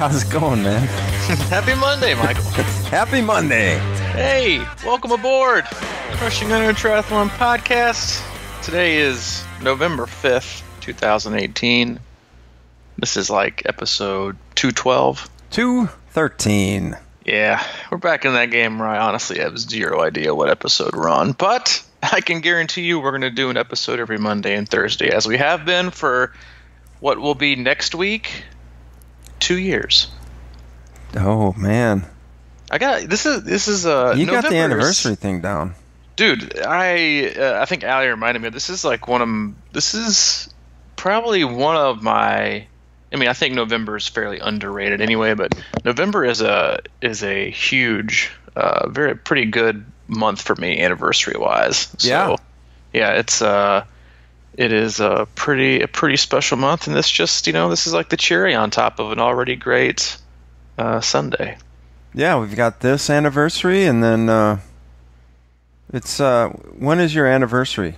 how's it going, man? Happy Monday, Michael. Happy Monday. Hey, welcome aboard. Crushing Iron Triathlon podcast. Today is November 5th, 2018. This is like episode 212. 213. Yeah, we're back in that game where I honestly have zero idea what episode we're on. But I can guarantee you we're going to do an episode every Monday and Thursday, as we have been for what will be next week, 2 years. Oh, man. I got this is you got the November's anniversary thing down, dude. I think Allie reminded me. This is probably one of my. I mean, I think November is fairly underrated anyway, but November is a huge, pretty good month for me anniversary wise. So, yeah, it is a pretty special month, and this is like the cherry on top of an already great Sunday. Yeah, we've got this anniversary, and then it's when is your anniversary?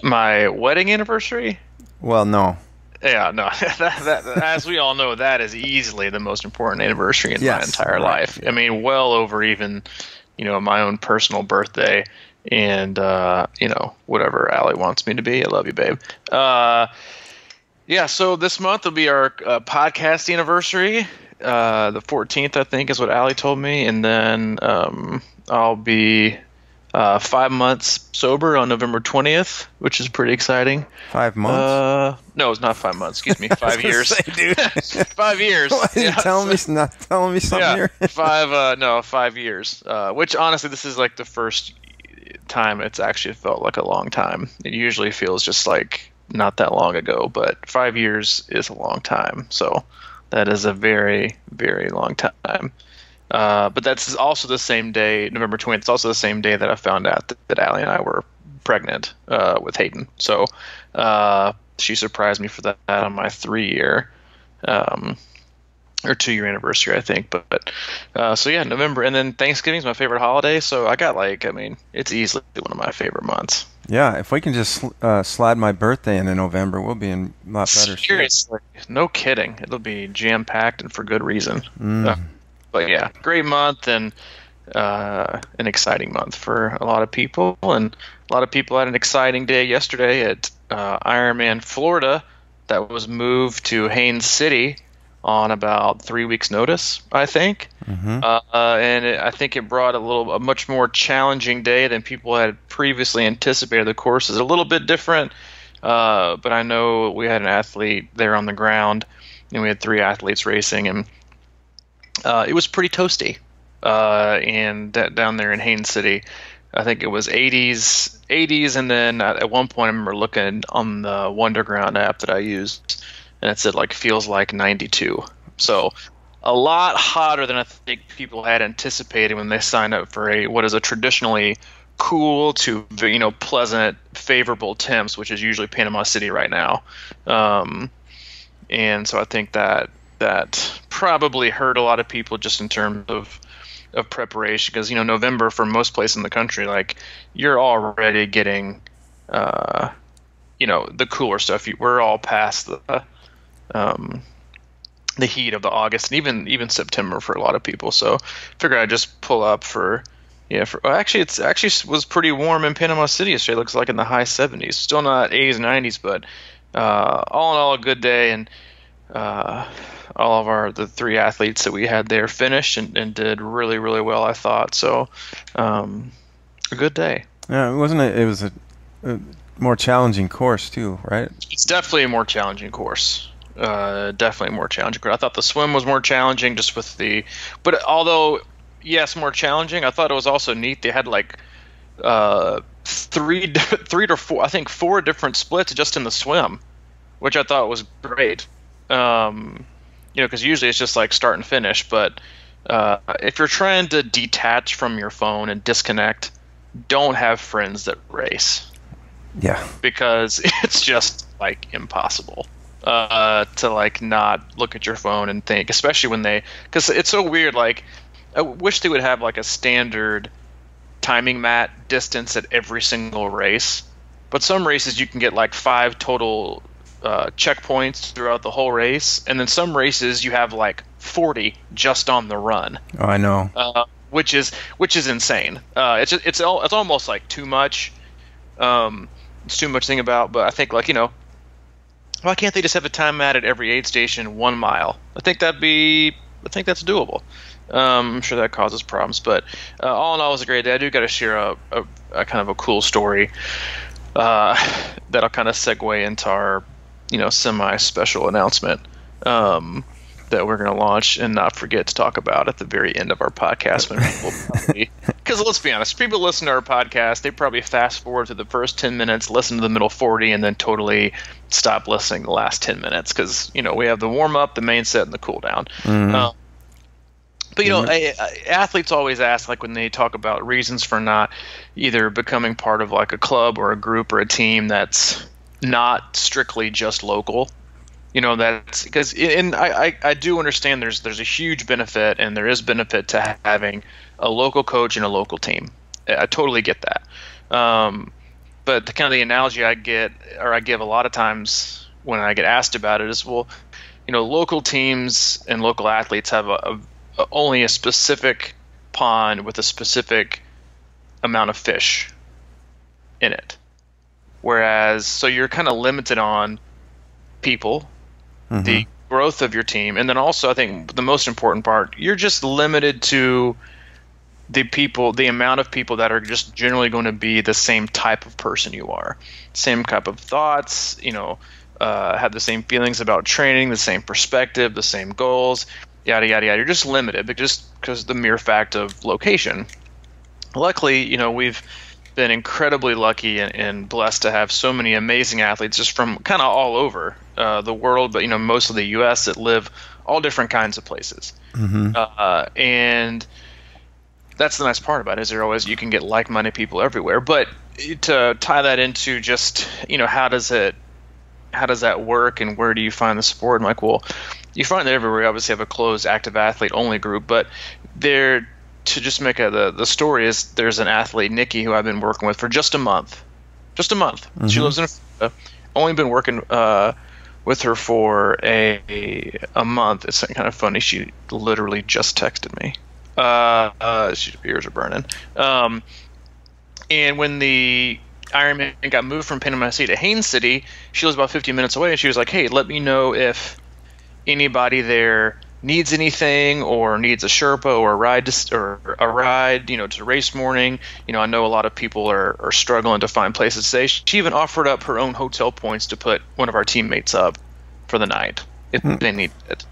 My wedding anniversary? Well, no. Yeah, no. that as we all know, that is easily the most important anniversary in my entire life. I mean, well over even, my own personal birthday and, whatever Allie wants me to be. I love you, babe. Yeah, so this month will be our podcast anniversary. The 14th, I think, is what Allie told me. And then I'll be 5 months sober on November 20th, which is pretty exciting. 5 months? No, it's not 5 months. Excuse me, 5 years. Say, dude. 5 years. Why are you not telling me something here? 5 years. Which honestly, this is like the first time it's actually felt like a long time. It usually feels just like not that long ago, but 5 years is a long time. So that is a very, very long time. But that's also the same day, November 20th. It's also the same day that I found out that Allie and I were pregnant with Hayden. So she surprised me for that on my 3-year or 2-year anniversary, I think. But so yeah, November, and then Thanksgiving is my favorite holiday. So I got it's easily one of my favorite months. Yeah, if we can just slide my birthday into November, we'll be in a lot better shape. Seriously, no kidding. It'll be jam-packed and for good reason. But yeah, great month and an exciting month for a lot of people. And a lot of people had an exciting day yesterday at Ironman Florida that was moved to Haines City on about 3 weeks' notice, I think. Mm-hmm. I think it brought a much more challenging day than people had previously anticipated. The course is a little bit different, but I know we had an athlete there on the ground, and we had 3 athletes racing, and it was pretty toasty, and down there in Haines City, I think it was 80s, and then at one point I remember looking on the Wonderground app that I used, and it said feels like 92. So a lot hotter than I think people had anticipated when they signed up for what is a traditionally cool to pleasant, favorable temps, which is usually Panama City right now, and so I think that probably hurt a lot of people just in terms of preparation, because November for most places in the country, you're already getting the cooler stuff. We're all past the heat of the August and even September for a lot of people. So figured I'd just pull up actually was pretty warm in Panama City yesterday. It looks like in the high 70s, still not 80s and 90s, but all in all a good day. And all of the 3 athletes that we had there finished and did really, really well, I thought. So a good day. Yeah, it was a more challenging course too, right? It's definitely a more challenging course. Definitely more challenging. I thought the swim was more challenging just with but although, yes, more challenging, I thought it was also neat. They had 3 to 4, I think 4 different splits just in the swim, which I thought was great. Because usually it's just start and finish. But if you're trying to detach from your phone and disconnect, don't have friends that race. Yeah. Because it's just impossible to not look at your phone and think, especially because it's so weird. I wish they would have a standard timing mat distance at every single race. But some races you can get 5 total checkpoints throughout the whole race, and then some races you have like 40 just on the run. Oh, I know. Which is insane. It's almost like too much. It's too much to think about. But I think, like, why can't they just have a time at every aid station 1 mile? I think that's doable. I'm sure that causes problems, but all in all, it was a great day. I do got to share a kind of a cool story that'll kind of segue into our semi-special announcement that we're going to launch and not forget to talk about at the very end of our podcast. Because let's be honest, people listen to our podcast, they probably fast forward to the first 10 minutes, listen to the middle 40, and then totally stop listening the last 10 minutes because we have the warm-up, the main set, and the cool-down. Mm-hmm. But athletes always ask, like, when they talk about reasons for not either becoming part of like a club or a group or a team that's not strictly just local. That's because, and I do understand there's a huge benefit, and there is benefit to having a local coach and a local team. I totally get that. But the analogy I give a lot of times when I get asked about it is, well, local teams and local athletes have only a specific pond with a specific amount of fish in it. Whereas, so you're kind of limited on people, mm-hmm. the growth of your team, and then also I think the most important part, you're just limited to the amount of people that are just generally going to be the same type of person you are, same type of thoughts, have the same feelings about training, the same perspective, the same goals, yada yada yada. You're just limited, but just because the mere fact of location. Luckily, we've been incredibly lucky and blessed to have so many amazing athletes just from kind of all over the world, but most of the U.S. that live all different kinds of places. Mm-hmm. And that's the nice part about it, is you can get like-minded people everywhere. But to tie that into just how does that work, and where do you find the support? I'm like, well, you find it everywhere. We obviously have a closed active athlete only group, but to just make the story is, there's an athlete, Nikki, who I've been working with for just a month. Mm-hmm. She lives in Florida. Only been working with her for a month. It's kind of funny. She literally just texted me. Her ears are burning. And when the Ironman got moved from Panama City to Haines City, she lives about 15 minutes away, and she was like, hey, let me know if anybody there needs anything or needs a Sherpa or a ride to race morning. I know a lot of people are struggling to find places to stay. She even offered up her own hotel points to put one of our teammates up for the night if they need it.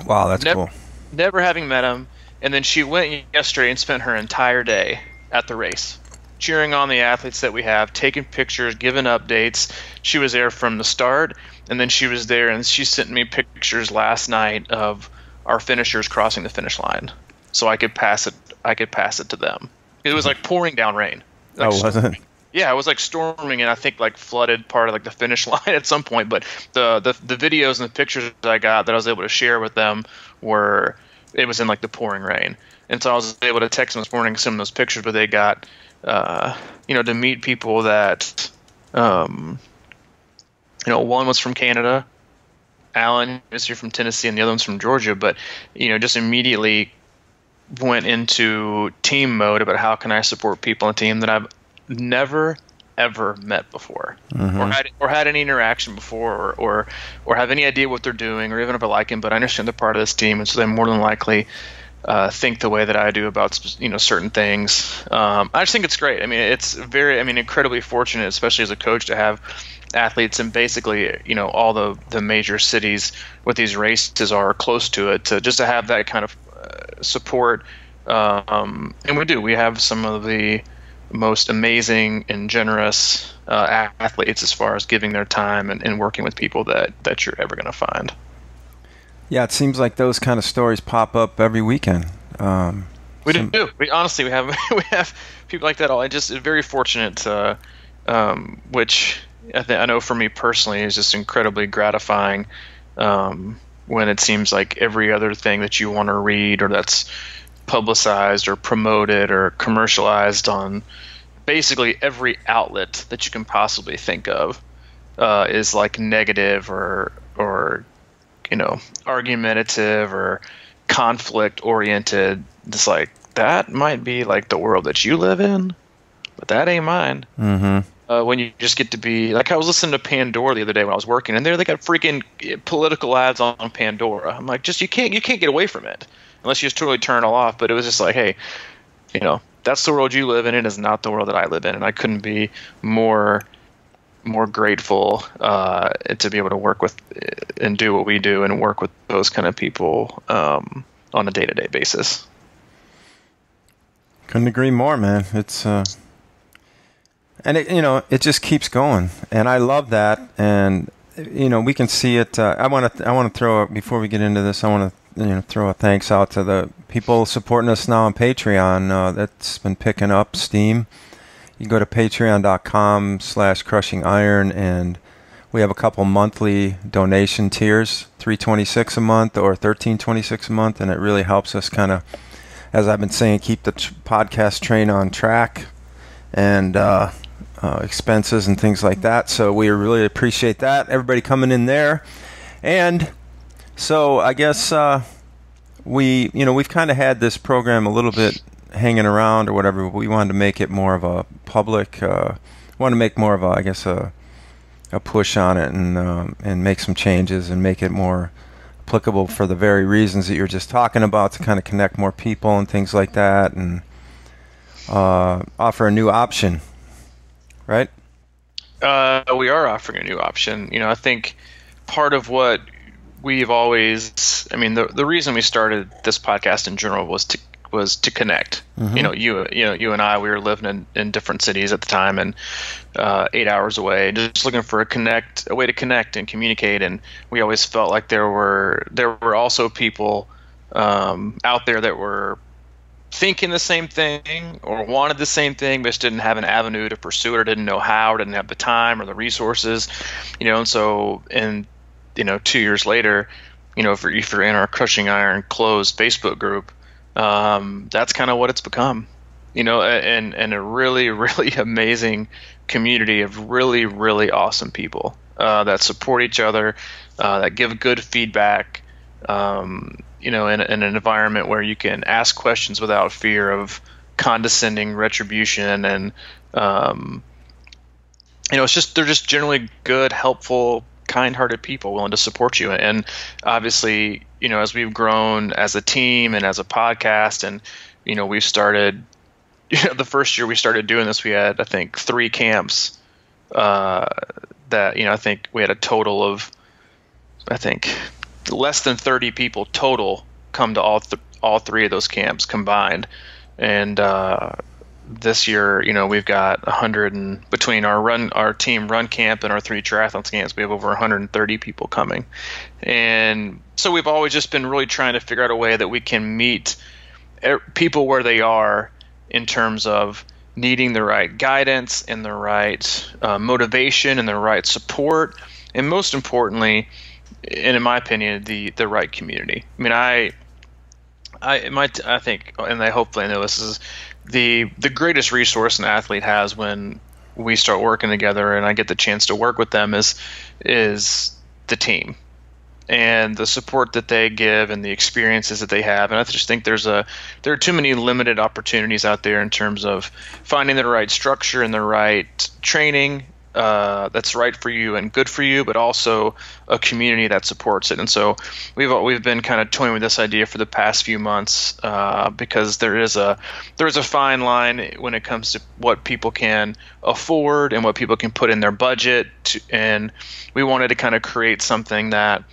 Wow, that's cool. Never having met him. And then she went yesterday and spent her entire day at the race, cheering on the athletes that we have, taking pictures, giving updates. She was there from the start, and then she was there, and she sent me pictures last night of our finishers crossing the finish line, so I could pass it to them. It was like pouring down rain. Was it? Yeah, it was like storming, and I think like flooded part of like the finish line at some point. But the videos and the pictures that I got that I was able to share with them it was in like the pouring rain, and so I was able to text them this morning some of those pictures. But they got to meet people that one was from Canada, Alan is here from Tennessee, and the other one's from Georgia. But just immediately went into team mode about how can I support people on a team that I've never ever met before, mm-hmm. or had any interaction before, or have any idea what they're doing, or even if I like them, but I understand they're part of this team, and so they more than likely think the way that I do about certain things. I just think it's great. I mean, it's incredibly fortunate, especially as a coach, to have athletes in basically all the major cities with these races are close to it, to have that kind of support. And we have some of the most amazing and generous athletes as far as giving their time and working with people that you're ever going to find. Yeah, it seems like those kind of stories pop up every weekend. We do. We have people like that. It's very fortunate, which I know for me personally is just incredibly gratifying when it seems like every other thing that you want to read or that's publicized or promoted or commercialized on basically every outlet that you can possibly think of is like negative or argumentative or conflict oriented, it's like that might be like the world that you live in, but that ain't mine. When you just get to be like, I was listening to Pandora the other day when I was working, and they got freaking political ads on Pandora. I'm like, just you can't get away from it unless you just totally turn it all off. But it was just like, hey, that's the world you live in. It is not the world that I live in, and I couldn't be more grateful to be able to work with and do what we do and work with those kind of people on a day-to-day basis. Couldn't agree more, man. It's and it just keeps going, and I love that. And we can see it. I want to throw, before we get into this, I want to throw a thanks out to the people supporting us now on Patreon. That's been picking up steam. You can go to patreon.com/crushingiron, and we have a couple monthly donation tiers, $3.26 a month or $13.26 a month, and it really helps us kind of, as I've been saying, keep the podcast train on track and expenses and things like that. So we really appreciate that, everybody coming in there. And so I guess we've kind of had this program a little bit hanging around or whatever, but we wanted to make it more of a public, want to make more of a push on it and make some changes and make it more applicable for the very reasons that you're just talking about, to kind of connect more people and things like that, and offer a new option, right? We are offering a new option. I think part of what we've always, the reason we started this podcast in general was to connect. You and I, we were living in different cities at the time, and 8 hours away, just looking for a way to connect and communicate. And we always felt like there were also people out there that were thinking the same thing or wanted the same thing, but just didn't have an avenue to pursue it, or didn't know how, or didn't have the time or the resources. And so, 2 years later, if you're in our Crushing Iron closed Facebook group, that's kind of what it's become, and a really, really amazing community of really, really awesome people that support each other, that give good feedback, in an environment where you can ask questions without fear of condescending retribution. And, they're just generally good, helpful, kind-hearted people willing to support you. And obviously, as we've grown as a team and as a podcast, and we've started, the first year we started doing this, we had, I think, 3 camps that I think we had a total of, I think, less than 30 people total come to all 3 of those camps combined. And this year, we've got 100, and between our team run camp and our 3 triathlon camps, we have over 130 people coming. And so we've always just been really trying to figure out a way that we can meet people where they are in terms of needing the right guidance and the right motivation and the right support, and most importantly, and in my opinion, the right community. I think, and I hopefully know this is the greatest resource an athlete has when we start working together and I get the chance to work with them is the team and the support that they give and the experiences that they have. And I just think there are too many limited opportunities out there in terms of finding the right structure and the right training that's right for you and good for you, but also a community that supports it. And so we've been kind of toying with this idea for the past few months because there is a fine line when it comes to what people can afford and what people can put in their budget and we wanted to kind of create something that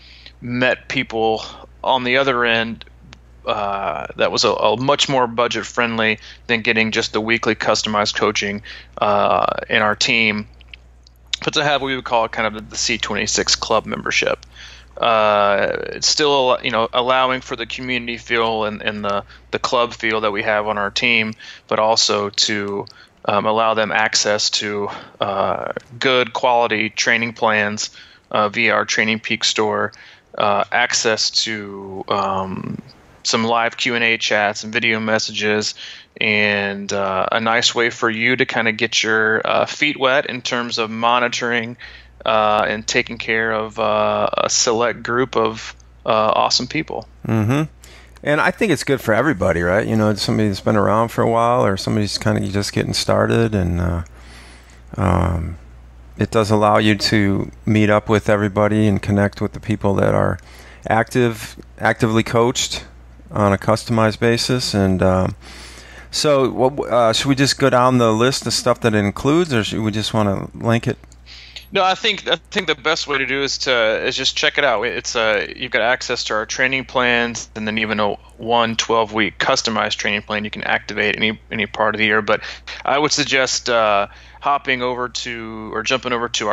met people on the other end that was a much more budget friendly than getting just the weekly customized coaching in our team, but to have what we would call kind of the C26 club membership. It's still, allowing for the community feel and the club feel that we have on our team, but also to allow them access to good quality training plans via our Training Peak store, access to some live Q&A chats and video messages, and a nice way for you to kind of get your feet wet in terms of monitoring and taking care of a select group of awesome people. Mm-hmm. And I think it's good for everybody, right? Somebody that's been around for a while, or somebody's kind of just getting started, and it does allow you to meet up with everybody and connect with the people that are actively coached on a customized basis. And so should we just go down the list of stuff that it includes, or should we just want to link it? No, I think the best way to do is just check it out. It's you've got access to our training plans, and then even a 12-week customized training plan you can activate any part of the year. But I would suggest jumping over to our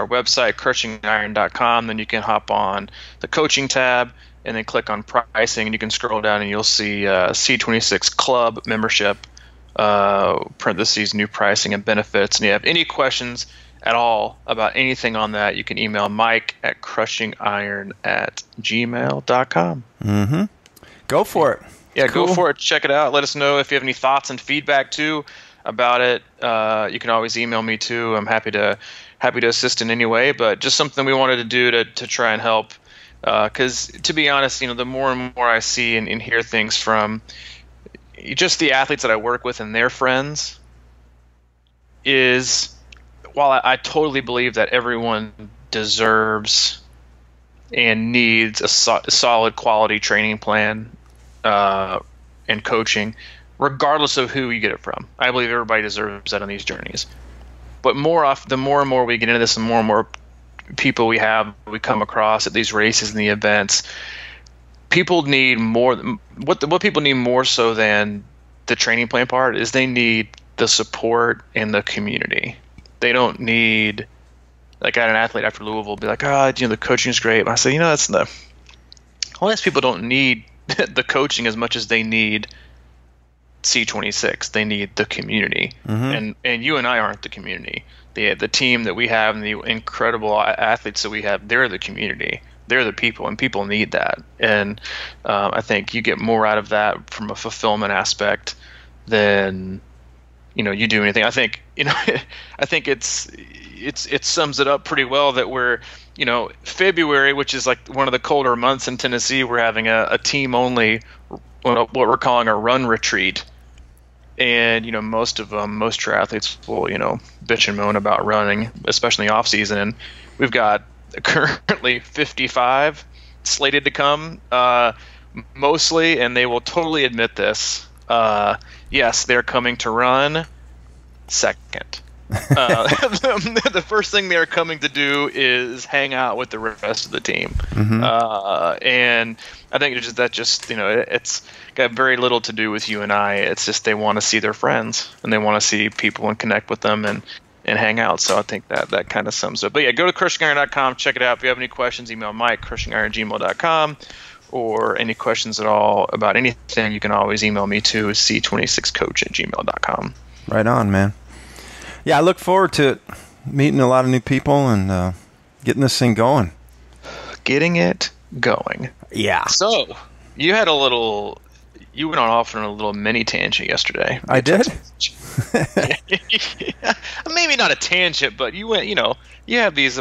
website, crushingiron.com. Then you can hop on the coaching tab and then click on pricing, and you can scroll down and you'll see C26 Club membership, parentheses, new pricing and benefits. And if you have any questions at all about anything on that, you can email Mike at crushingiron@gmail.com. Mm-hmm. Go for it. Yeah, cool. Go for it. Check it out. Let us know if you have any thoughts and feedback too about it. You can always email me too. I'm happy to assist in any way. But just something we wanted to do to try and help. Because to be honest, the more and more I see and hear things from just the athletes that I work with and their friends, is while I totally believe that everyone deserves and needs a solid quality training plan and coaching, regardless of who you get it from. I believe everybody deserves that on these journeys. But the more and more we get into this, and more people we come across at these races and the events, people need more. What people need more so than the training plan part is they need the support and the community. They don't need, like, I had an athlete after Louisville be like, the coaching is great. And I said, that's these people don't need the coaching as much as they need C26. They need the community. Mm-hmm. And you and I aren't the community. The team that we have and the incredible athletes that we have, they're the community. They're the people, and people need that. And I think you get more out of that from a fulfillment aspect than you do anything. I think it sums it up pretty well that we're February, which is like one of the colder months in Tennessee, we're having a team only, what we're calling a run retreat. And most triathletes will bitch and moan about running, especially in the off season. And we've got currently 55 slated to come, mostly, and they will totally admit this. Yes, they're coming to run second. The first thing they're coming to do is hang out with the rest of the team. Mm-hmm. And I think it's got very little to do with you and I. It's just they want to see their friends, and they want to see people and connect with them and hang out. So I think that kind of sums it up. But yeah, go to crushingiron.com, check it out. If you have any questions, email Mike, crushingiron@gmail.com. Or any questions at all about anything, you can always email me too, c26coach@gmail.com. Right on, man. Yeah, I look forward to meeting a lot of new people and getting this thing going. Getting it going. Yeah. So, you went off on a little mini tangent yesterday. I did? Maybe not a tangent, but you went, you have these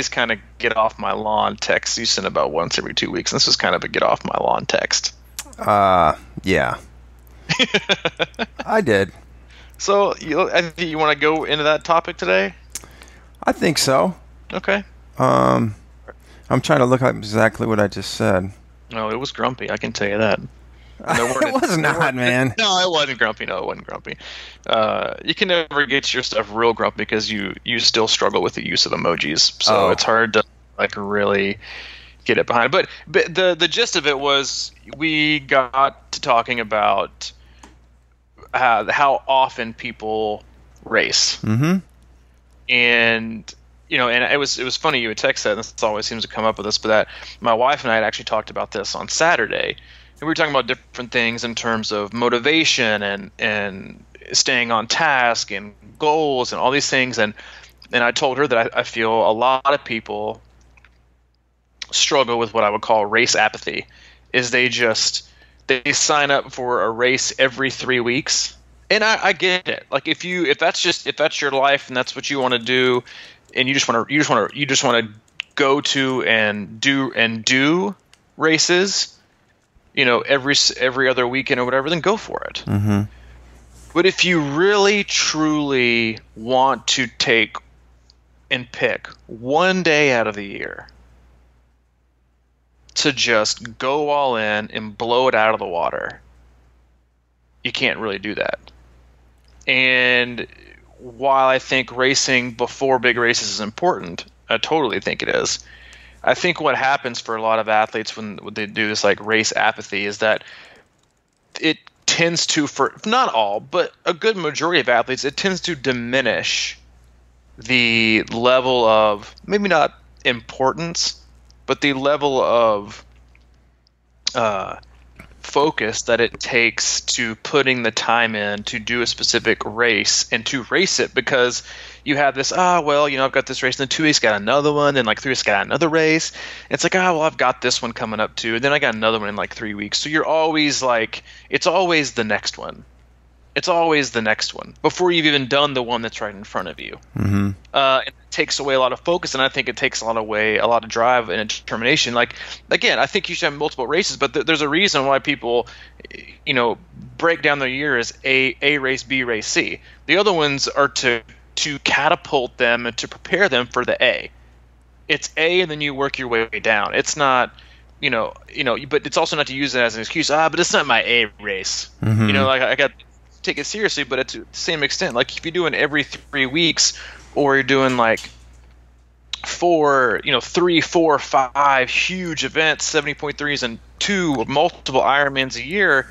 kind of get off my lawn texts you send about once every 2 weeks. This was kind of a get off my lawn text. Yeah. I did. So you want to go into that topic today? I think so. Okay. I'm trying to look up exactly what I just said. No, it was grumpy. I can tell you that. It was not, man. No, it wasn't grumpy. You can never get your stuff real grumpy because you still struggle with the use of emojis. So It's hard to really get it behind. But the gist of it was we got to talking about how often people race. Mm-hmm. And and it was funny you would text that, and this always seems to come up with us, but that my wife and I had actually talked about this on Saturday. And we were talking about different things in terms of motivation and staying on task and goals and all these things. And I told her that I feel a lot of people struggle with what I would call race apathy. Is they sign up for a race every 3 weeks. And I get it. Like if that's your life and that's what you want to do, you just want to go to and do races, every other weekend or whatever, then go for it. Mm-hmm. But if you really truly want to take and pick one day out of the year to just go all in and blow it out of the water, you can't really do that. And while I think racing before big races is important, I totally think it is. I think what happens for a lot of athletes when they do this like race apathy is that it tends to, for not all, but a good majority of athletes, it tends to diminish the level of, maybe not importance, but the level of focus that it takes to putting the time in to do a specific race and to race it, because you have this, I've got this race, and then 2 weeks got another one, and like 3 weeks got another race. It's like, I've got this one coming up too, and then I got another one in like 3 weeks. So you're always like, it's always the next one. It's always the next one before you've even done the one that's right in front of you. Mm-hmm. And it takes away a lot of focus, and I think it takes a lot of drive and determination. Like, again, I think you should have multiple races, but there's a reason why people, break down their year as A race, B race, C. The other ones are to catapult them and to prepare them for the A. It's A, and then you work your way down. It's not, but it's also not to use it as an excuse. But it's not my A race. Mm-hmm. I got to take it seriously, but to the same extent, like if you're doing every 3 weeks, or you're doing like 3, 4, 5 huge events, 70.3s and 2 multiple Ironmans a year,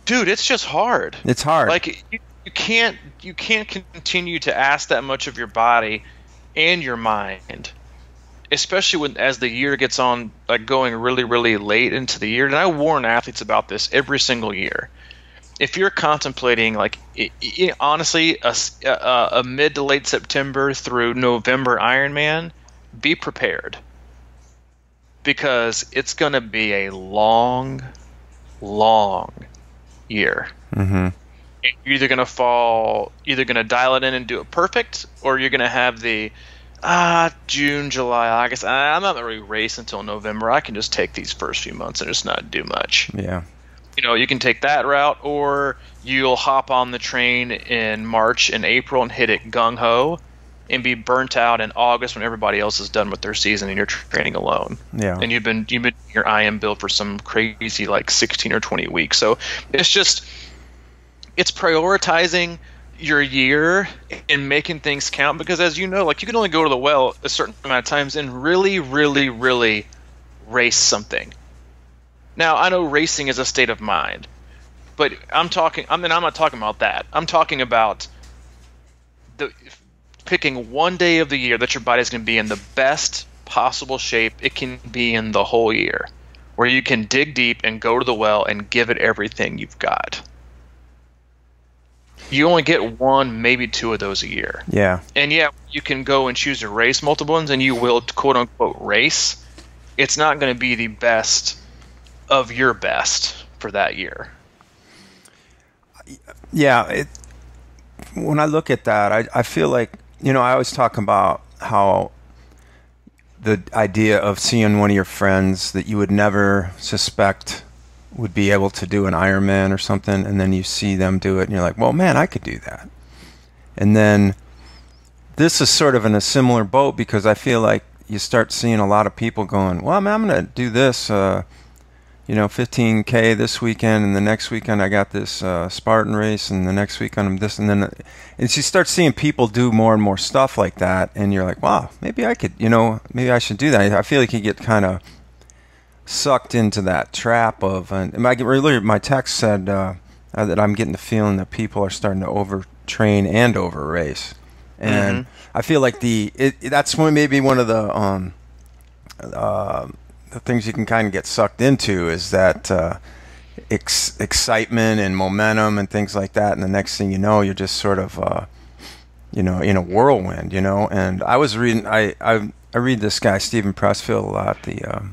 dude, it's just hard. It's hard. Like you can't continue to ask that much of your body and your mind, especially as the year gets on, like going really, really late into the year. And I warn athletes about this every single year. If you're contemplating, like, honestly, a mid to late September through November Ironman, be prepared, because it's going to be a long, long year. Mm-hmm. You're either going to dial it in and do it perfect, or you're going to have the June, July, August. I'm not going to really race until November. I can just take these first few months and just not do much. Yeah. You can take that route, or you'll hop on the train in March and April and hit it gung-ho and be burnt out in August when everybody else is done with their season and you're training alone. Yeah. And you've been your IM build for some crazy like 16 or 20 weeks. So it's prioritizing your year and making things count, because as you know, like, you can only go to the well a certain amount of times and really, really, really race something. Now, I know racing is a state of mind, but I'm not talking about that. I'm talking about picking one day of the year that your body's going to be in the best possible shape it can be in the whole year, where you can dig deep and go to the well and give it everything you've got. You only get 1, maybe 2 of those a year. Yeah. And yeah, you can go and choose to race multiple ones, and you will, quote unquote, race. It's not going to be the best of your best for that year. Yeah, when I look at that, I feel like, I always talk about how the idea of seeing one of your friends that you would never suspect would be able to do an Ironman or something, and then you see them do it, and you're like, well, man, I could do that. And then this is sort of in a similar boat, because I feel like you start seeing a lot of people going, well, I'm going to do this 15K this weekend, and the next weekend I got this Spartan race, and the next weekend I'm this, and then you start seeing people do more and more stuff like that, and you're like, wow, maybe I could, maybe I should do that. I feel like you get kind of sucked into that trap of, and my text said that I'm getting the feeling that people are starting to overtrain and over race, and I feel like that's maybe one of the things you can kind of get sucked into, is that excitement and momentum and things like that, and the next thing you know, you're just sort of in a whirlwind, And I was reading, I read this guy Stephen Pressfield a lot, the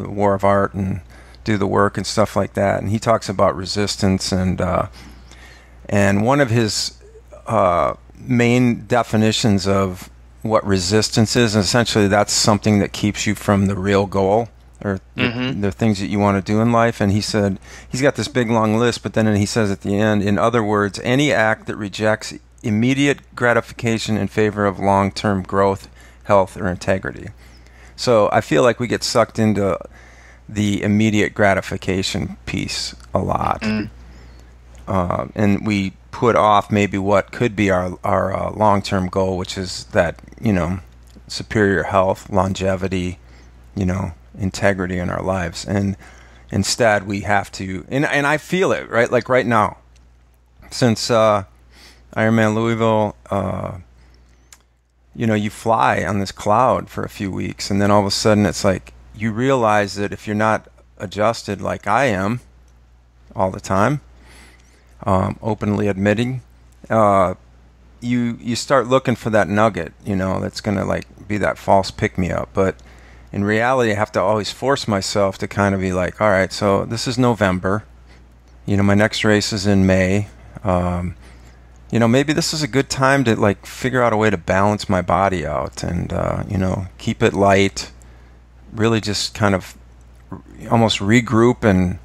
War of Art, and Do the Work and stuff like that, and he talks about resistance, and one of his main definitions of what resistance is, and essentially that's something that keeps you from the real goal or the things that you want to do in life. And he said, he's got this big long list, but then he says at the end, in other words, any act that rejects immediate gratification in favor of long-term growth, health, or integrity. So I feel like we get sucked into the immediate gratification piece a lot. And we put off maybe what could be our long-term goal, which is that, superior health, longevity, integrity in our lives. And instead we have to, and I feel it, right? Like right now, since Ironman Louisville, you fly on this cloud for a few weeks, and then all of a sudden it's like you realize that if you're not adjusted like I am all the time, openly admitting, you start looking for that nugget, that's going to like be that false pick-me-up. But in reality, I have to always force myself to kind of be like, all right, so this is November, my next race is in May. Maybe this is a good time to like figure out a way to balance my body out and, keep it light, really just kind of almost regroup and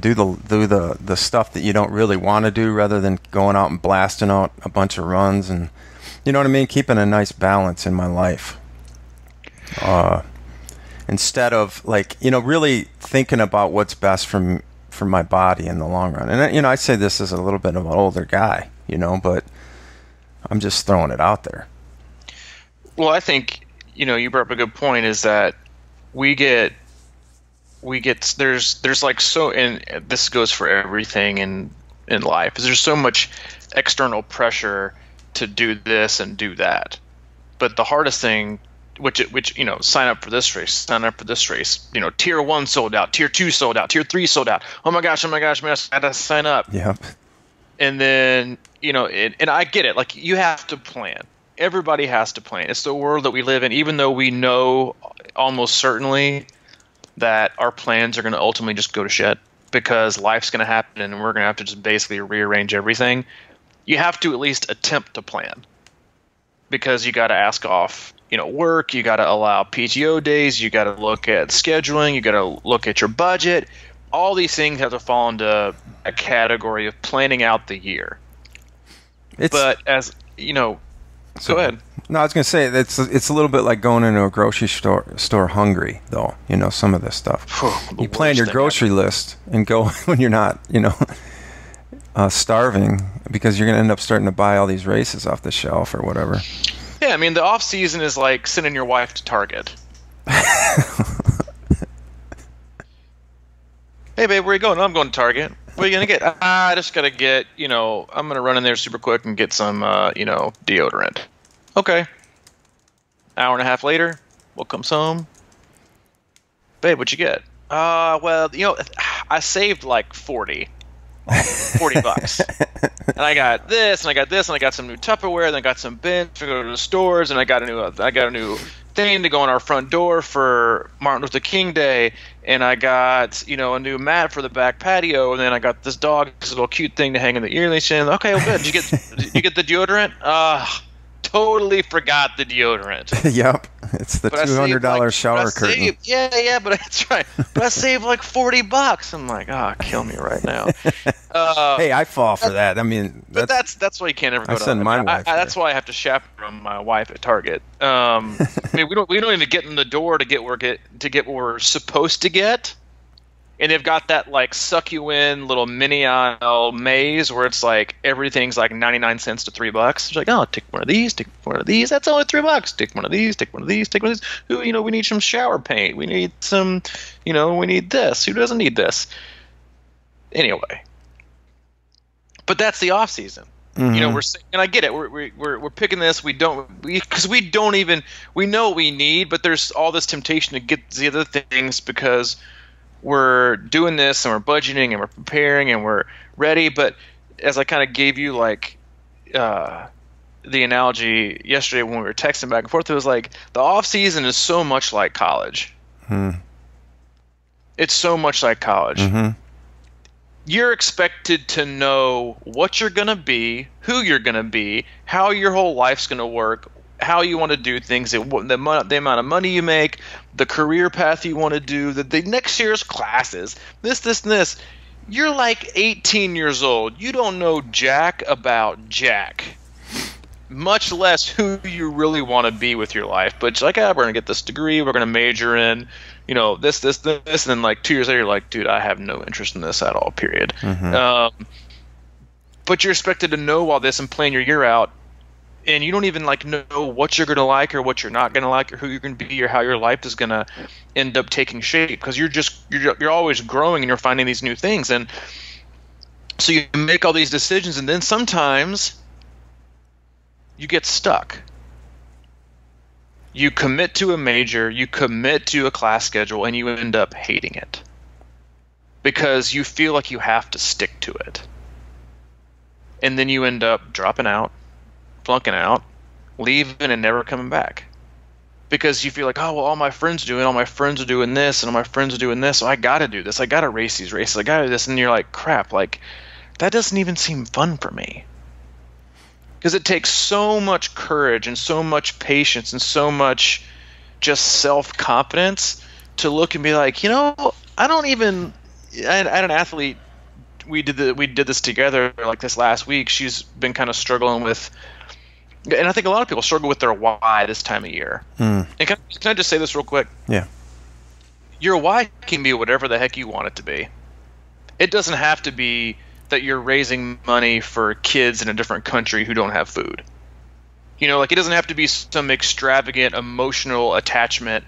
do the stuff that you don't really want to do, rather than going out and blasting out a bunch of runs, and you know what I mean, keeping a nice balance in my life. Instead of like, really thinking about what's best for my body in the long run. And I say this as a little bit of an older guy, but I'm just throwing it out there. Well, I think, you brought up a good point, is that we get there's like, so, and this goes for everything in life, is there's so much external pressure to do this and do that. But the hardest thing, which sign up for this race, tier 1 sold out, tier 2 sold out, tier 3 sold out. Oh my gosh, man, I gotta sign up. Yep. And then, and I get it, like you have to plan. Everybody has to plan. It's the world that we live in, even though we know almost certainly that our plans are going to ultimately just go to shit because life's going to happen and we're going to have to just basically rearrange everything. You have to at least attempt to plan, because you got to ask off, work, you got to allow PTO days, you got to look at scheduling, you got to look at your budget. All these things have to fall into a category of planning out the year. But as go ahead. No, I was going to say it's a little bit like going into a grocery store hungry, though. Some of this stuff. You plan your grocery list and go when you're not, starving, because you're going to end up starting to buy all these races off the shelf or whatever. Yeah, I mean, the off season is like sending your wife to Target. Hey, babe, where you going? I'm going to Target. What are you going to get? I just got to get, I'm going to run in there super quick and get some, deodorant. Okay. Hour and a half later, what comes home? Babe, what'd you get? Well, I saved like 40 bucks. And I got this, and I got this, and I got some new Tupperware, and I got some bins to go to the stores, and I got a new thing to go on our front door for Martin Luther King Day, and I got, a new mat for the back patio, and then I got this little cute thing to hang in the ear leash. Okay, well, good. Did you get the deodorant? Totally forgot the deodorant. Yep, it's the $200 shower curtain. But that's right. But I saved like $40. I'm like, kill me right now. Hey, I fall for that. I mean, that's why you can't ever go. I send my wife. That's why I have to chaperone my wife at Target. I mean, we don't even get in the door to get what we're supposed to get. And they've got that like suck you in little mini aisle maze where it's like everything's like 99 cents to $3. It's like, take one of these, take one of these. That's only $3. Take one of these, take one of these, take one of these. We need some shower paint. We need some, we need this. Who doesn't need this? Anyway, but that's the off season. Mm-hmm. And I get it. We're picking this. We know what we need, but there's all this temptation to get the other things because we're doing this and we're budgeting and we're preparing and we're ready. But as I kind of gave you like the analogy yesterday when we were texting back and forth, it was like the off season is so much like college. It's so much like college. Mm-hmm. you're expected to know what you're going to be, who you're going to be, how your whole life's going to work, how you want to do things, the amount of money you make, the career path you want to do, the next year's classes, this, and this. You're like 18 years old. You don't know jack about jack, much less who you really want to be with your life. But it's like, we're going to get this degree. We're going to major in, this. And then like 2 years later, you're like, dude, I have no interest in this at all, period. Mm-hmm. But you're expected to know all this and plan your year out. And you don't even like know what you're going to like or what you're not going to like or who you're going to be or how your life is going to end up taking shape, because you're always growing and you're finding these new things. And so you make all these decisions, and then sometimes you get stuck. You commit to a major, you commit to a class schedule, and you end up hating it because you feel like you have to stick to it. And then you end up dropping out, flunking out, leaving and never coming back, because you feel like, oh, well, all my friends do it, all my friends are doing this, and all my friends are doing this, so I got to do this, I got to race these races, I got to do this, and you're like, crap, like that doesn't even seem fun for me, because it takes so much courage and so much patience and so much just self-confidence to look and be like, I don't even. I had an athlete. We did this together like this last week. She's been kind of struggling with. And I think a lot of people struggle with their why this time of year. And can I just say this real quick? Yeah. Your why can be whatever the heck you want it to be. It doesn't have to be that you're raising money for kids in a different country who don't have food. Like it doesn't have to be some extravagant emotional attachment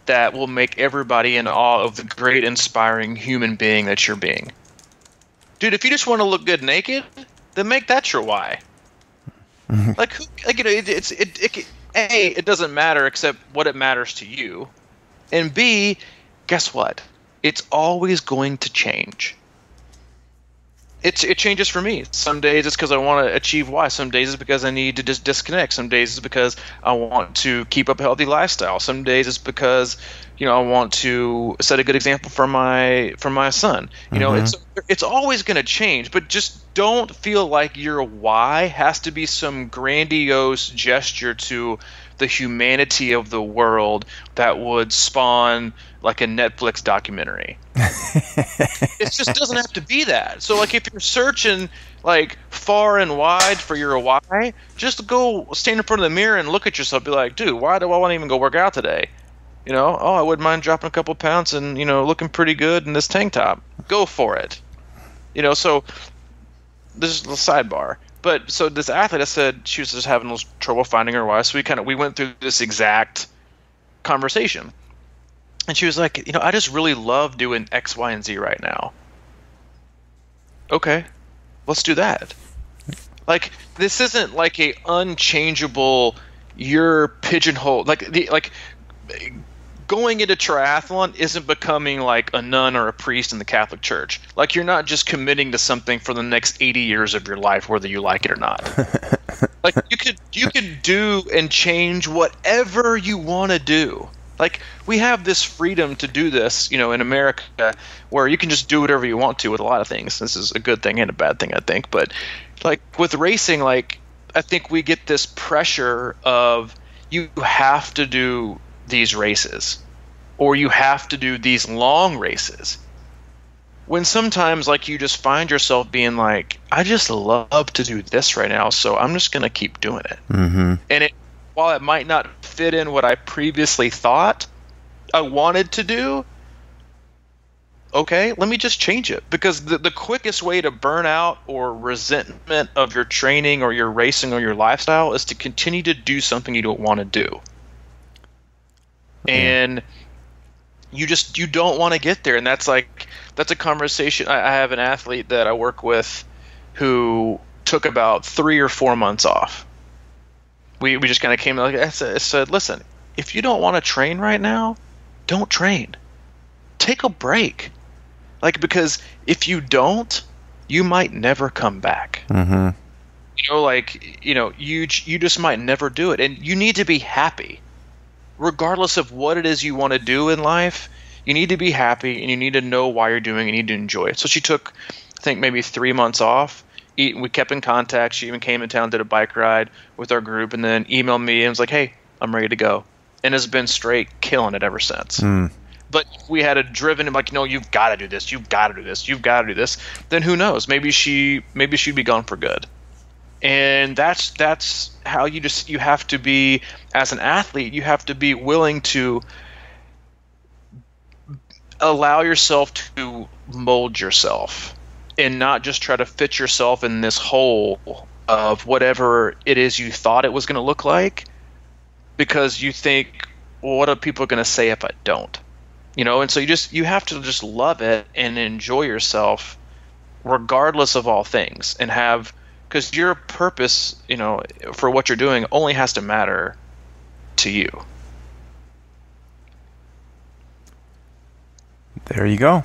that will make everybody in awe of the great, inspiring human being that you're being. Dude, if you just want to look good naked, then make that your why. It doesn't matter except what it matters to you, and B, guess what? It's always going to change. It changes for me. Some days it's because I want to achieve Y. Some days it's because I need to just disconnect. Some days it's because I want to keep up a healthy lifestyle. Some days it's because I want to set a good example for my son. It's always going to change, but just don't feel like your why has to be some grandiose gesture to the humanity of the world that would spawn like a Netflix documentary. It just doesn't have to be that. So like if you're searching like far and wide for your why, just go stand in front of the mirror and look at yourself, be like, dude, why do I want to even go work out today? I wouldn't mind dropping a couple pounds and looking pretty good in this tank top. Go for it. So this is the sidebar. But so this athlete, I said she was just having a little trouble finding her why. So we went through this exact conversation. And she was like, I just really love doing X, Y, and Z right now. Okay, let's do that. Like, this isn't like a unchangeable, you're pigeonholed. Like going into triathlon isn't becoming like a nun or a priest in the Catholic Church. Like, you're not just committing to something for the next 80 years of your life, whether you like it or not. Like, you could do and change whatever you want to do. Like, we have this freedom to do this, in America, where you can just do whatever you want to with a lot of things. This is a good thing and a bad thing, I think. But like with racing, like I think we get this pressure of you have to do these races or you have to do these long races, when sometimes like you just find yourself being like, I just love to do this right now, so I'm just gonna keep doing it. And while it might not fit in what I previously thought I wanted to do, okay, let me just change it, because the quickest way to burn out or resentment of your training or your racing or your lifestyle is to continue to do something you don't want to do. And you don't want to get there. And that's a conversation. I have an athlete that I work with who took about 3 or 4 months off. We just kind of came like I said, listen, if you don't want to train right now, don't train. Take a break. Like, because if you don't, you might never come back. You just might never do it. And you need to be happy. Regardless of what it is you want to do in life, you need to be happy and you need to know why you're doing it. You need to enjoy it. So she took, I think maybe 3 months off. We kept in contact. She even came in town, did a bike ride with our group, and then emailed me and was like, hey, I'm ready to go. And has been straight killing it ever since. But we had a driven, like, no, you've got to do this. You've got to do this. You've got to do this. Then who knows? Maybe she'd be gone for good. And that's how you have to be, as an athlete, you have to be willing to allow yourself to mold yourself and not just try to fit yourself in this hole of whatever it is you thought it was going to look like, because you think, well, what are people going to say if I don't? And so you have to just love it and enjoy yourself regardless of all things, and because your purpose, for what you're doing only has to matter to you. There you go.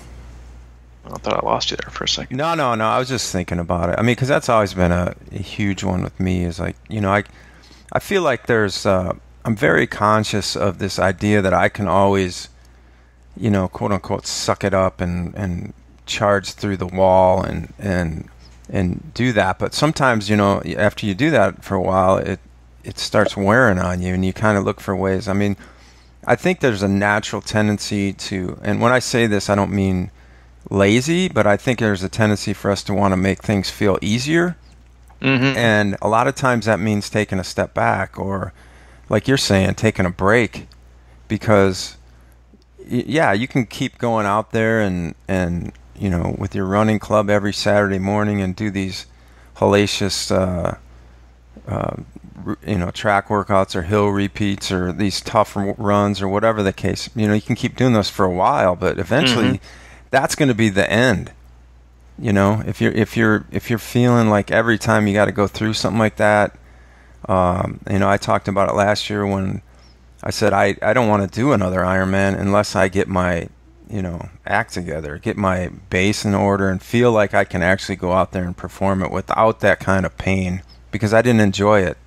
I thought I lost you there for a second. No. I was just thinking about it. I mean, because that's always been a huge one with me, is like, I feel like I'm very conscious of this idea that I can always, quote unquote, suck it up and charge through the wall and do that. But sometimes, after you do that for a while, it starts wearing on you, and you kind of look for ways. I mean, I think there's a natural tendency to, and when I say this, I don't mean lazy, but I think there's a tendency for us to want to make things feel easier. And a lot of times that means taking a step back, or like you're saying, taking a break, because you can keep going out there and with your running club every Saturday morning and do these hellacious track workouts or hill repeats or these tough runs or whatever the case. You can keep doing those for a while, but eventually that's going to be the end. If you're feeling like every time you got to go through something like that. I talked about it last year when I said I don't want to do another Ironman unless I get my act together, get my base in order, and feel like I can actually go out there and perform it without that kind of pain, because I didn't enjoy it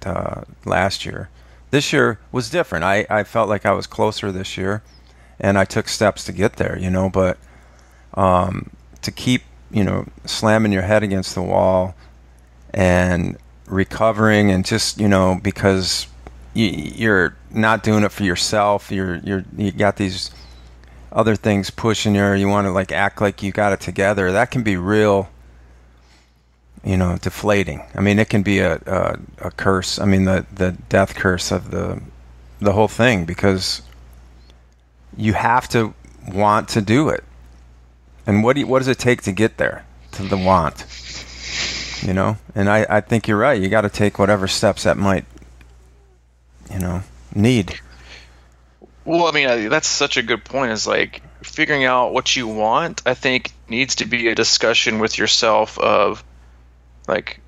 last year. This year was different. I felt like I was closer this year, and I took steps to get there, but to keep slamming your head against the wall and recovering, and just because you're not doing it for yourself, you got these other things pushing you, or you want to like act like you got it together, that can be real deflating. I mean, it can be a curse. I mean, the death curse of the whole thing, because you have to want to do it. And what does it take to get there, to the want? And I think you're right. You got to take whatever steps that might need. Well, I mean, that's such a good point. Is like figuring out what you want, I think, needs to be a discussion with yourself of like,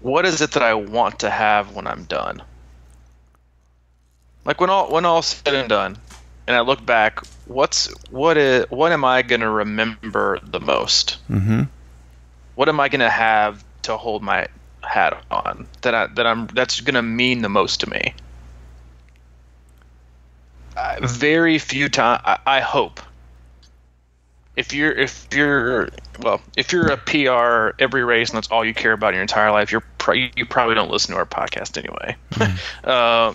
what is it that I want to have when I'm done? Like when all's said and done, and I look back, what am I going to remember the most? What am I going to have to hold my hat on that's going to mean the most to me? Very few times, I hope. If you're a PR every race and that's all you care about in your entire life, you probably don't listen to our podcast anyway.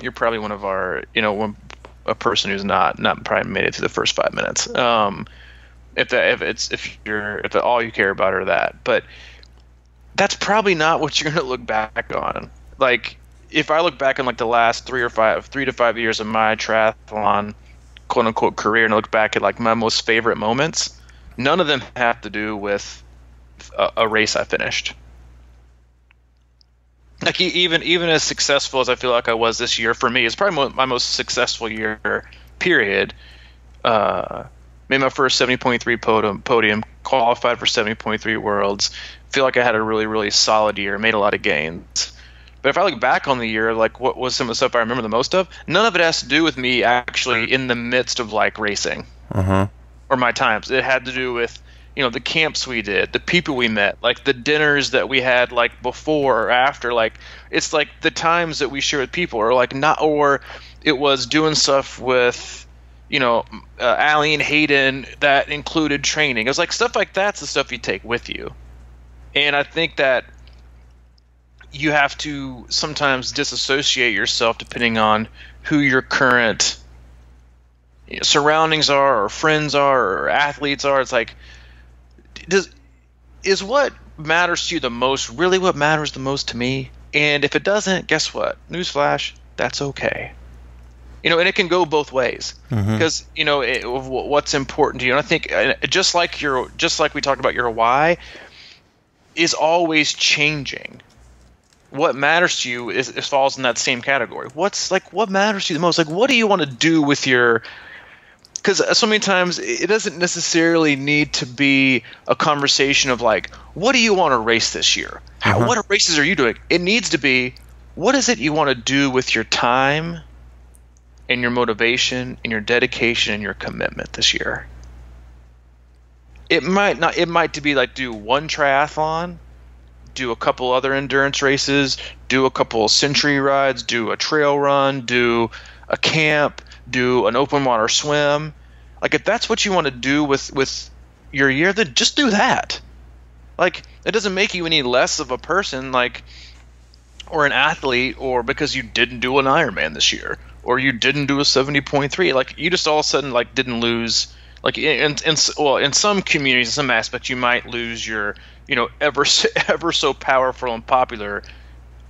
You're probably one of our, a person who's not probably made it through the first 5 minutes. If all you care about are that, but that's probably not what you're going to look back on. Like, if I look back on like the last 3 to 5 years of my triathlon quote unquote career, and I look back at like my most favorite moments, none of them have to do with a race I finished. Like even as successful as I feel like I was this year, for me, it's probably my most successful year, period. Made my first 70.3 podium, qualified for 70.3 Worlds. Feel like I had a really, really solid year, made a lot of gains. But if I look back on the year, like what was some of the stuff I remember the most of, none of it has to do with me actually in the midst of like racing or my times. It had to do with, the camps we did, the people we met, like the dinners that we had like before or after. Like it's like the times that we share with people, or like not, or it was doing stuff with Allie and Hayden that included training. It was like stuff like that's the stuff you take with you. And I think that you have to sometimes disassociate yourself depending on who your current surroundings are, or friends are, or athletes are. It's like, is what matters to you the most really what matters the most to me? And if it doesn't, guess what? Newsflash, that's okay. And it can go both ways, because what's important to you. And I think just like we talked about, your why is always changing. What matters to you is falls in that same category. What matters to you the most? Like, what do you want to do with your? Because so many times it doesn't necessarily need to be a conversation of like, what do you want to race this year? What races are you doing? It needs to be, what is it you want to do with your time and your motivation and your dedication and your commitment this year? It might be like, do one triathlon, do a couple other endurance races, do a couple century rides, do a trail run, do a camp, do an open water swim. Like, if that's what you want to do with your year, then just do that. Like, it doesn't make you any less of a person, like, or an athlete, or because you didn't do an Ironman this year, or you didn't do a 70.3. Like, you just all of a sudden like didn't lose. Like, in some communities, in some aspects, you might lose your ever so powerful and popular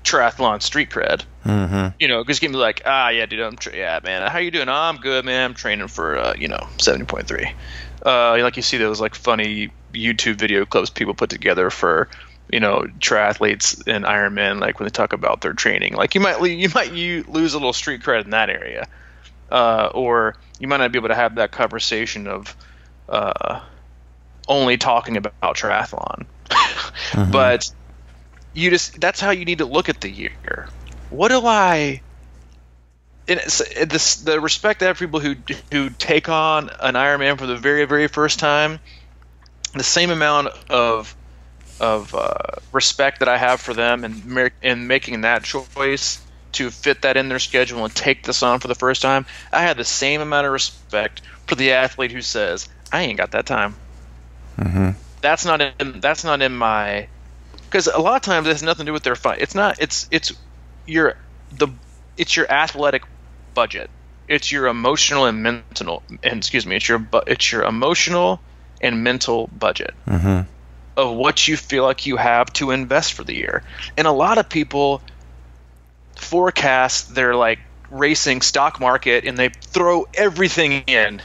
triathlon street cred. Because you can be like, yeah, dude, yeah, man, how you doing? Oh, I'm good, man. I'm training for 70.3. Like, you see those like funny YouTube video clips people put together for triathletes and Ironman, like when they talk about their training. Like, you might lose a little street cred in that area, or you might not be able to have that conversation of only talking about triathlon. But that's how you need to look at the year. What do I? The respect I have for people who take on an Ironman for the very, very first time, the same amount of respect that I have for them in making that choice to fit that in their schedule and take this on for the first time, I have the same amount of respect for the athlete who says, I ain't got that time. That's not in my, because a lot of times it has nothing to do with their fight. It's your athletic budget. It's your emotional and mental, it's your emotional and mental budget of what you feel like you have to invest for the year. And a lot of people forecast their like racing stock market, and they throw everything in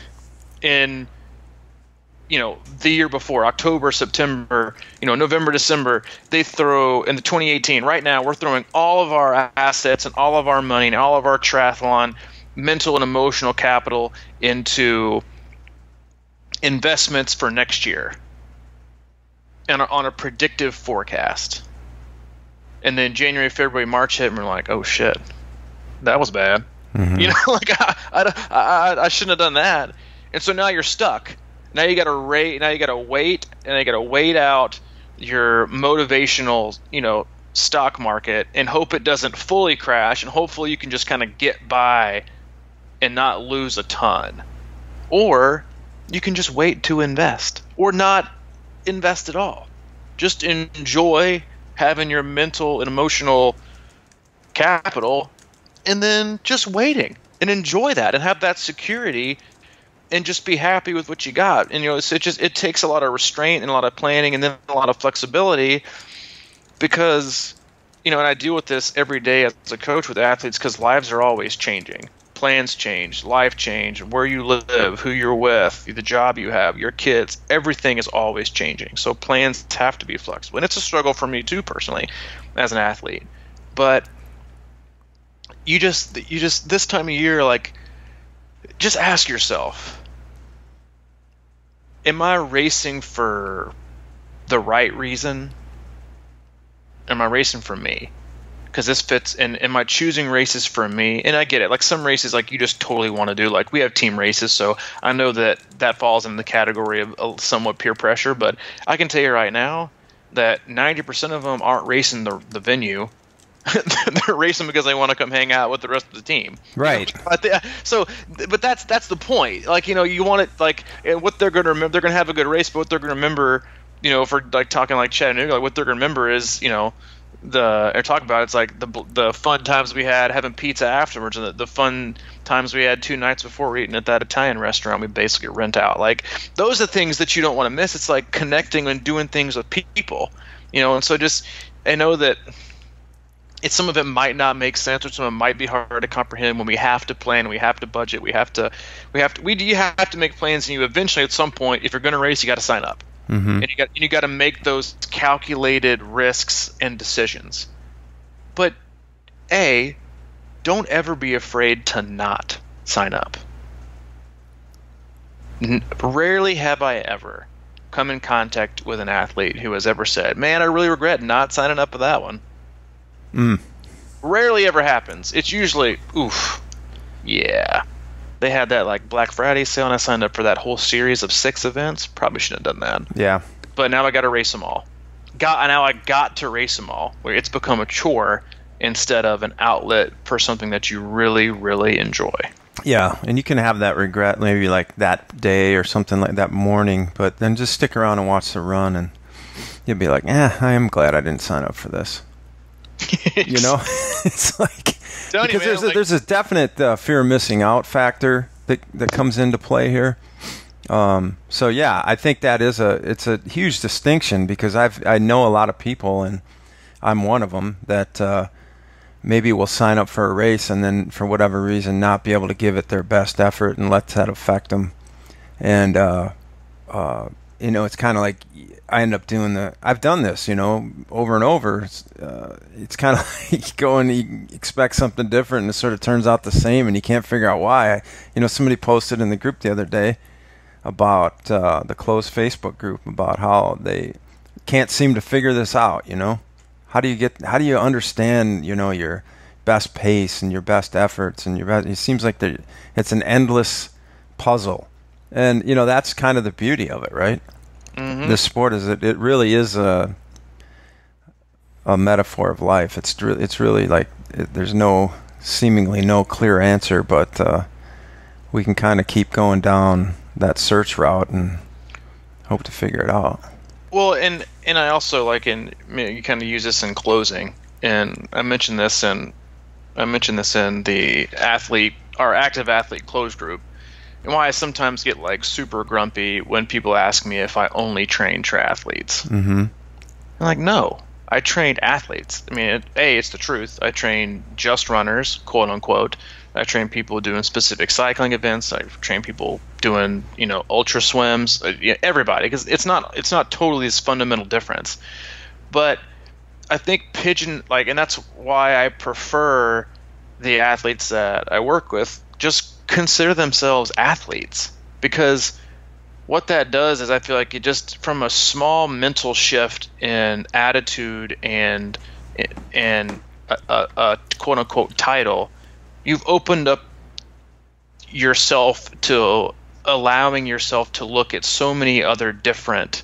the year before, October, September, November, December. They throw in the 2018. Right now, we're throwing all of our assets and all of our money and all of our triathlon mental and emotional capital into investments for next year, and on a predictive forecast. And then January, February, March hit, and we're like, oh shit, that was bad. Like, I shouldn't have done that. And so now you're stuck. Now you got to wait, and you got to wait out your motivational, stock market, and hope it doesn't fully crash, and hopefully you can just kind of get by and not lose a ton. Or you can just wait to invest, or not invest at all. Just enjoy having your mental and emotional capital, and then just waiting, and enjoy that, and have that security, and just be happy with what you got. And it takes a lot of restraint and a lot of planning, and then a lot of flexibility, because and I deal with this every day as a coach with athletes, because lives are always changing. Plans change, life change, where you live, who you're with, the job you have, your kids, everything is always changing. So plans have to be flexible. And it's a struggle for me too, personally, as an athlete. But you just this time of year, like, just ask yourself, am I racing for the right reason? Am I racing for me? Because this fits, and am I choosing races for me? And I get it. Like, some races, like, you just totally want to do. Like, we have team races, so I know that falls in the category of somewhat peer pressure. But I can tell you right now that 90% of them aren't racing the venue. They're racing because they want to come hang out with the rest of the team. Right. But that's the point. Like, you want it, like, and what they're going to remember, they're going to have a good race, but what they're going to remember, for like talking like Chattanooga, like what they're going to remember is, or talk about it's like the fun times we had having pizza afterwards, and the fun times we had 2 nights before eating at that Italian restaurant we basically rent out. Like, those are things that you don't want to miss. It's like connecting and doing things with people, and so just, I know that some of it might not make sense, or some of it might be hard to comprehend when we have to plan, we have to budget, you have to make plans, and you eventually at some point, if you're going to race, you got to sign up. Mm-hmm. And you got to make those calculated risks and decisions. But don't ever be afraid to not sign up. Rarely have I ever come in contact with an athlete who has ever said, "Man, I really regret not signing up for that one." Rarely ever happens. It's usually, oof, yeah. They had that like Black Friday sale, and I signed up for that whole series of 6 events. Probably shouldn't have done that. Yeah. But now I got to race them all. Now I got to race them all, where it's become a chore instead of an outlet for something that you really, really enjoy. Yeah, and you can have that regret maybe like that day or something like that morning, but then just stick around and watch the run, and you'll be like, I am glad I didn't sign up for this. It's like, because there's a definite fear of missing out factor that comes into play here. So yeah, I think that it's a huge distinction, because I know a lot of people, and I'm one of them, that maybe will sign up for a race and then for whatever reason not be able to give it their best effort and let that affect them. And it's kind of like I end up I've done this, over and over. It's kind of like you go and you expect something different, and it sort of turns out the same, and you can't figure out why. Somebody posted in the group the other day about the closed Facebook group about how they can't seem to figure this out. How do you understand, your best pace and your best efforts and it seems like it's an endless puzzle. And, that's kind of the beauty of it, right? Mm-hmm. This sport it really is a metaphor of life. It's really like there's seemingly no clear answer, but we can kind of keep going down that search route and hope to figure it out. Well, and I also you kind of use this in closing, and I mentioned this in the our active athlete closed group, and why I sometimes get like super grumpy when people ask me if I only train triathletes. Mm-hmm. I'm like, no, I train athletes. I mean, it's the truth. I train just runners, quote unquote. I train people doing specific cycling events. I train people doing, ultra swims. Everybody, because it's not totally this fundamental difference. But I think and that's why I prefer the athletes that I work with just consider themselves athletes, because what that does is I feel like it just, from a small mental shift in attitude and a quote unquote title, you've opened up yourself to allowing yourself to look at so many other different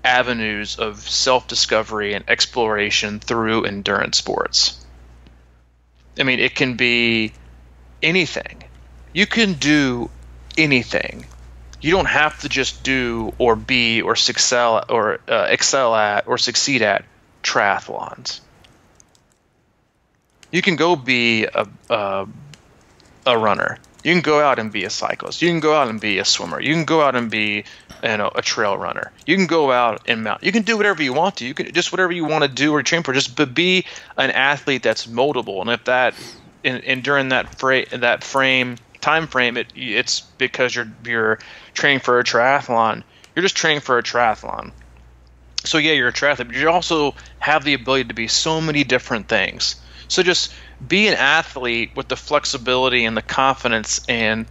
avenues of self-discovery and exploration through endurance sports. I mean, it can be anything. You can do anything. You don't have to just do or be or excel at or succeed at triathlons. You can go be a runner. You can go out and be a cyclist. You can go out and be a swimmer. You can go out and be a trail runner. You can go out and mount. You can do whatever you want to. You can just whatever you want to do or train for. Just be an athlete that's moldable. And if that and during that time frame, it's because you're training for a triathlon. You're just training for a triathlon. So yeah, you're a triathlete, but you also have the ability to be so many different things. So just be an athlete with the flexibility and the confidence and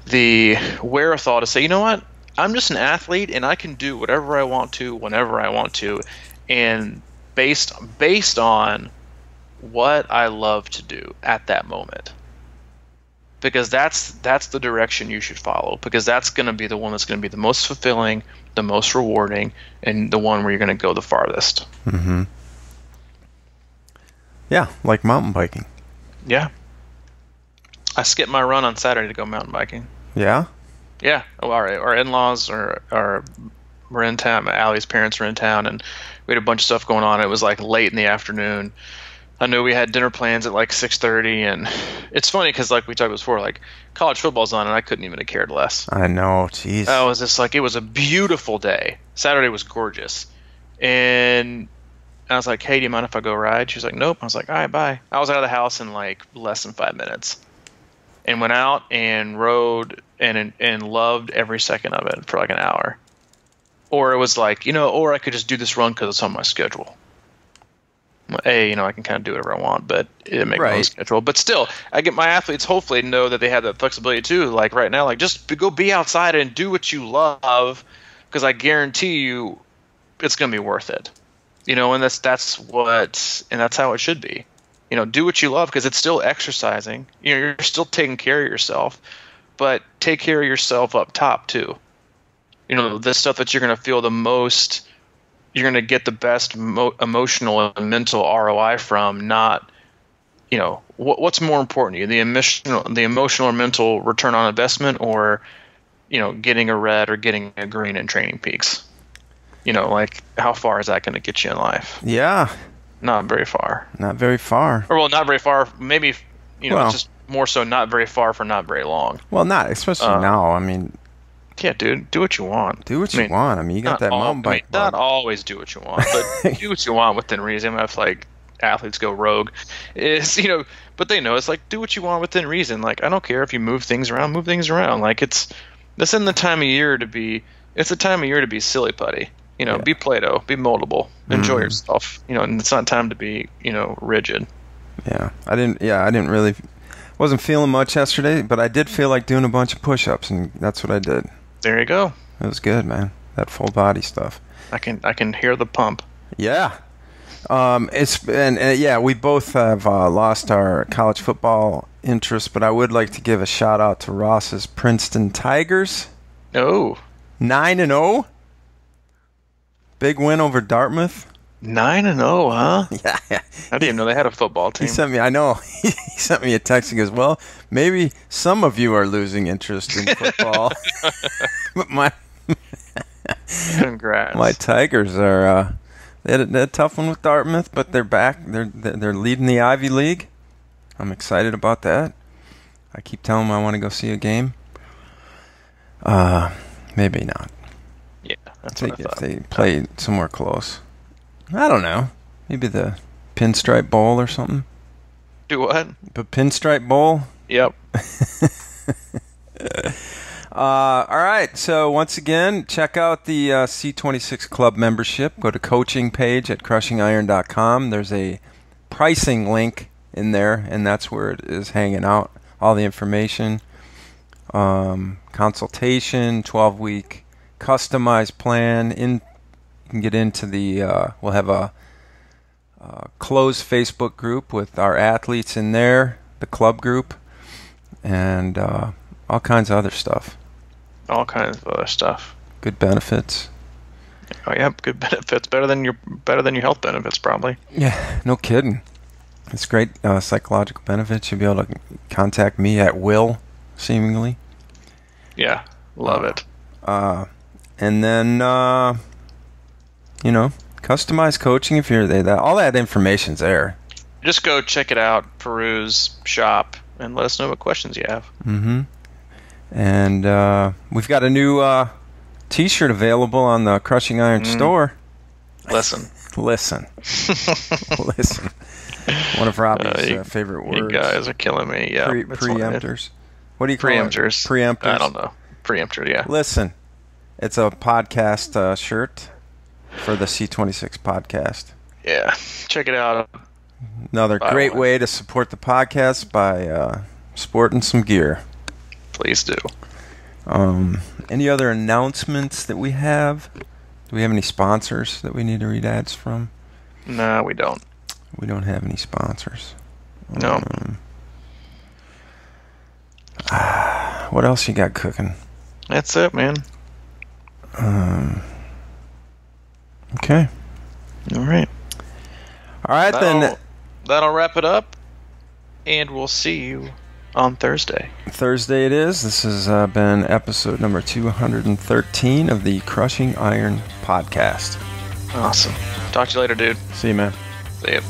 the wherewithal to say, you know what, I'm just an athlete and I can do whatever I want to, whenever I want to, and based on what I love to do at that moment. Because that's the direction you should follow, because that's going to be the one that's going to be the most fulfilling, the most rewarding, and the one where you're going to go the farthest. Mm-hmm. Yeah, like mountain biking. Yeah. I skipped my run on Saturday to go mountain biking. Yeah? Yeah. Our in-laws were in town. Allie's parents were in town, and we had a bunch of stuff going on. It was like late in the afternoon. I knew we had dinner plans at like 6:30, and it's funny because like we talked before, like college football's on, and I couldn't even have cared less. I know, jeez. I was just like, it was a beautiful day. Saturday was gorgeous, and I was like, hey, do you mind if I go ride? She was like, nope. I was like, all right, bye. I was out of the house in like less than 5 minutes, and went out and rode and loved every second of it for like an hour. Or it was like, or I could just do this run because it's on my schedule. I can kind of do whatever I want, but it makes my own schedule. But still, I get my athletes hopefully know that they have that flexibility too. Like right now, like just go be outside and do what you love, because I guarantee you, it's gonna be worth it. And that's how it should be. Do what you love, because it's still exercising. You're still taking care of yourself, but take care of yourself up top too. The stuff that you're gonna feel the most. You're going to get the best emotional and mental ROI from, not, what's more important to you, the emotional or mental return on investment, or, getting a red or getting a green in Training Peaks. Like how far is that going to get you in life? Yeah. Not very far. Not very far. Or, well, not very far. Maybe, just more so not very far for not very long. Well, not, especially now. I mean, yeah, dude, do what you want. Do what you want. I mean, you got that mountain bike. Not always do what you want, but do what you want within reason. If like athletes go rogue, but they know it's like do what you want within reason. Like I don't care if you move things around. Like this isn't the time of year to be. It's the time of year to be silly putty. Be Play-Doh, be moldable, enjoy yourself. And it's not time to be rigid. Yeah, I didn't really. Wasn't feeling much yesterday, but I did feel like doing a bunch of push-ups, and that's what I did. There you go. It was good, man. That full body stuff. I can hear the pump. Yeah. We both have lost our college football interest, but I would like to give a shout out to Ross's Princeton Tigers. Oh. 9-0. Big win over Dartmouth. 9-0, huh? Yeah. I didn't even know they had a football team. He sent me a text. He goes, well, maybe some of you are losing interest in football. But Congrats. My Tigers are they had a tough one with Dartmouth, but they're back. They're leading the Ivy League. I'm excited about that. I keep telling them I want to go see a game. Maybe not. Yeah, that's what I thought. If they play somewhere close. I don't know. Maybe the Pinstripe Bowl or something. Do what? The Pinstripe Bowl? Yep. All right. So once again, check out the C26 Club membership. Go to coaching page at crushingiron.com. There's a pricing link in there, and that's where it is hanging out. All the information, consultation, 12-week customized plan. You can get into the. We'll have a closed Facebook group with our athletes in there, the club group, and all kinds of other stuff. All kinds of other stuff. Good benefits. Oh yeah, good benefits. Better than your health benefits, probably. Yeah, no kidding. It's great psychological benefits. You'll be able to contact me at will, seemingly. Yeah, love it. And then customized coaching if you're there. All that information's there. Just go check it out, peruse, shop, and let us know what questions you have. Mm-hmm. And we've got a new T-shirt available on the Crushing Iron store. Listen. Listen. One of Robbie's favorite words. You guys are killing me. Yeah. Preemptors. What do you call Preemptors. it? Preemptors. I don't know. Preemptor, yeah. Listen. It's a podcast shirt for the C26 podcast. Yeah. Check it out. Another great way to support the podcast by sporting some gear. Please do. Any other announcements that we have? Do we have any sponsors that we need to read ads from? No, we don't. We don't have any sponsors. No. What else you got cooking? That's it, man. Okay. All right. All right, then. that'll wrap it up, and we'll see you on Thursday. Thursday it is. This has been episode number 213 of the Crushing Iron podcast. Awesome. Talk to you later, dude. See you, man. See ya.